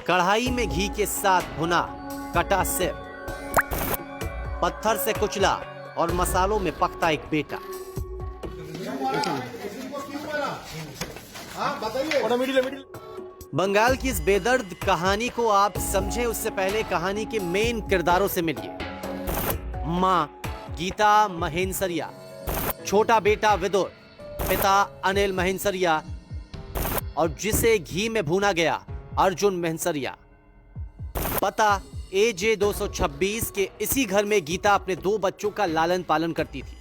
कढ़ाई में घी के साथ भुना कटा सिर, पत्थर से कुचला और मसालों में पकता एक बेटा। बंगाल की इस बेदर्द कहानी को आप समझें उससे पहले कहानी के मेन किरदारों से मिलिए। मां गीता महेंसरिया, छोटा बेटा विदुर, पिता अनिल महेंसरिया और जिसे घी में भूना गया अर्जुन महेंसरिया। पता AJ 226 के इसी घर में गीता अपने 2 बच्चों का लालन पालन करती थी।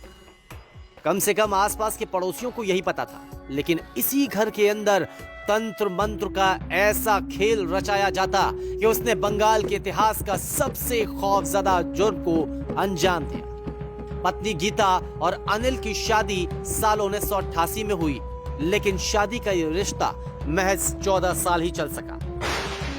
कम से कम आसपास के पड़ोसियों को यही पता था, लेकिन इसी घर के अंदर तंत्र मंत्र का ऐसा खेल रचाया जाता कि उसने बंगाल के इतिहास का सबसे खौफजदा जुर्म को अंजाम दिया। पत्नी गीता और अनिल की शादी साल 1988 में हुई, लेकिन शादी का ये रिश्ता महज 14 साल ही चल सका।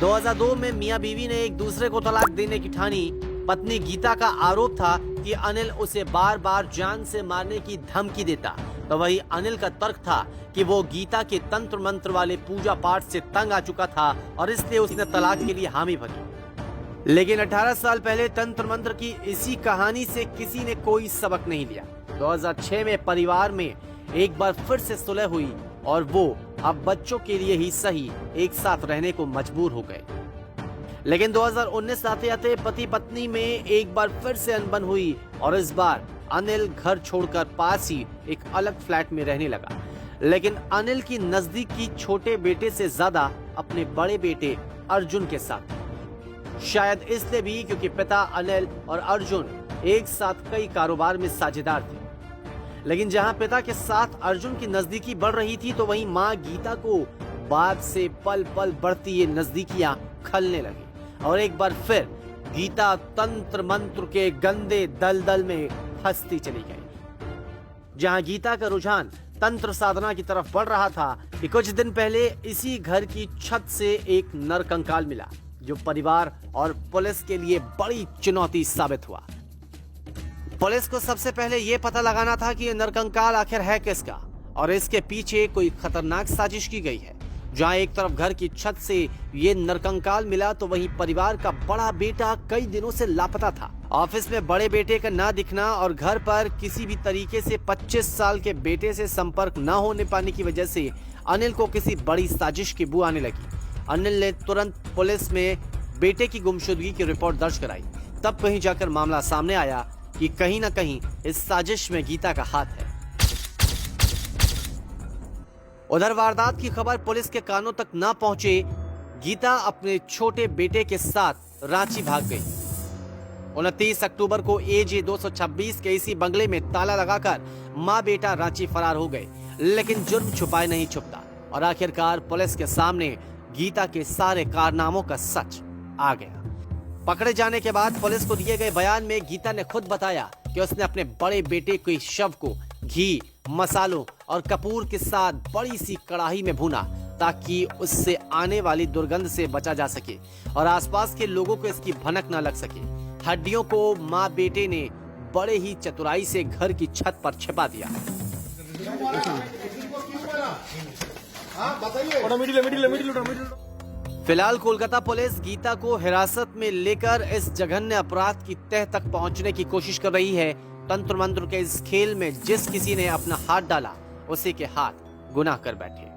2002 में मियां बीवी ने एक दूसरे को तलाक देने की ठानी। पत्नी गीता का आरोप था कि अनिल उसे बार बार जान से मारने की धमकी देता, तो वही अनिल का तर्क था कि वो गीता के तंत्र मंत्र वाले पूजा पाठ से तंग आ चुका था और इसलिए उसने तलाक के लिए हामी भरी। लेकिन 18 साल पहले तंत्र मंत्र की इसी कहानी से किसी ने कोई सबक नहीं लिया। 2006 में परिवार में एक बार फिर से सुलह हुई और वो अब बच्चों के लिए ही सही एक साथ रहने को मजबूर हो गए। लेकिन 2019 आते आते पति पत्नी में एक बार फिर से अनबन हुई और इस बार अनिल घर छोड़कर पास ही एक अलग फ्लैट में रहने लगा। लेकिन अनिल की नजदीकी छोटे बेटे से ज्यादा अपने बड़े बेटे अर्जुन के साथ। शायद इसलिए भी क्योंकि पिता अनिल और अर्जुन एक साथ कई कारोबार में साझेदार थे। लेकिन जहां पिता के साथ अर्जुन की नजदीकी बढ़ रही थी, तो वहीं मां गीता को बाप से पल पल बढ़ती ये नजदीकियां खलने लगी और एक बार फिर गीता तंत्र मंत्र के गंदे दलदल में फंसती चली गई। जहां गीता का रुझान तंत्र साधना की तरफ बढ़ रहा था कि कुछ दिन पहले इसी घर की छत से एक नरकंकाल मिला, जो परिवार और पुलिस के लिए बड़ी चुनौती साबित हुआ। पुलिस को सबसे पहले यह पता लगाना था कि यह नरकंकाल आखिर है किसका और इसके पीछे कोई खतरनाक साजिश की गई है। जहां एक तरफ घर की छत से ये नरकंकाल मिला, तो वहीं परिवार का बड़ा बेटा कई दिनों से लापता था। ऑफिस में बड़े बेटे का ना दिखना और घर पर किसी भी तरीके से 25 साल के बेटे से संपर्क न होने पाने की वजह से अनिल को किसी बड़ी साजिश की बू आने लगी। अनिल ने तुरंत पुलिस में बेटे की गुमशुदगी की रिपोर्ट दर्ज कराई। तब कहीं जाकर मामला सामने आया कि कहीं ना कहीं इस साजिश में गीता का हाथ है। उधर वारदात की खबर पुलिस के कानों तक न पहुंचे, गीता अपने छोटे बेटे के साथ रांची भाग गई। 29 अक्टूबर को AJ 226 के इसी बंगले में ताला लगाकर मां बेटा रांची फरार हो गए। लेकिन जुर्म छुपाए नहीं छुपता और आखिरकार पुलिस के सामने गीता के सारे कारनामों का सच आ गया। पकड़े जाने के बाद पुलिस को दिए गए बयान में गीता ने खुद बताया कि उसने अपने बड़े बेटे के शव को घी, मसालों और कपूर के साथ बड़ी सी कढ़ाई में भूना ताकि उससे आने वाली दुर्गंध से बचा जा सके और आसपास के लोगों को इसकी भनक न लग सके। हड्डियों को मां बेटे ने बड़े ही चतुराई से घर की छत पर छिपा दिया। फिलहाल कोलकाता पुलिस गीता को हिरासत में लेकर इस जघन्य अपराध की तह तक पहुंचने की कोशिश कर रही है। तंत्र मंत्र के इस खेल में जिस किसी ने अपना हाथ डाला, उसी के हाथ गुनाह कर बैठे।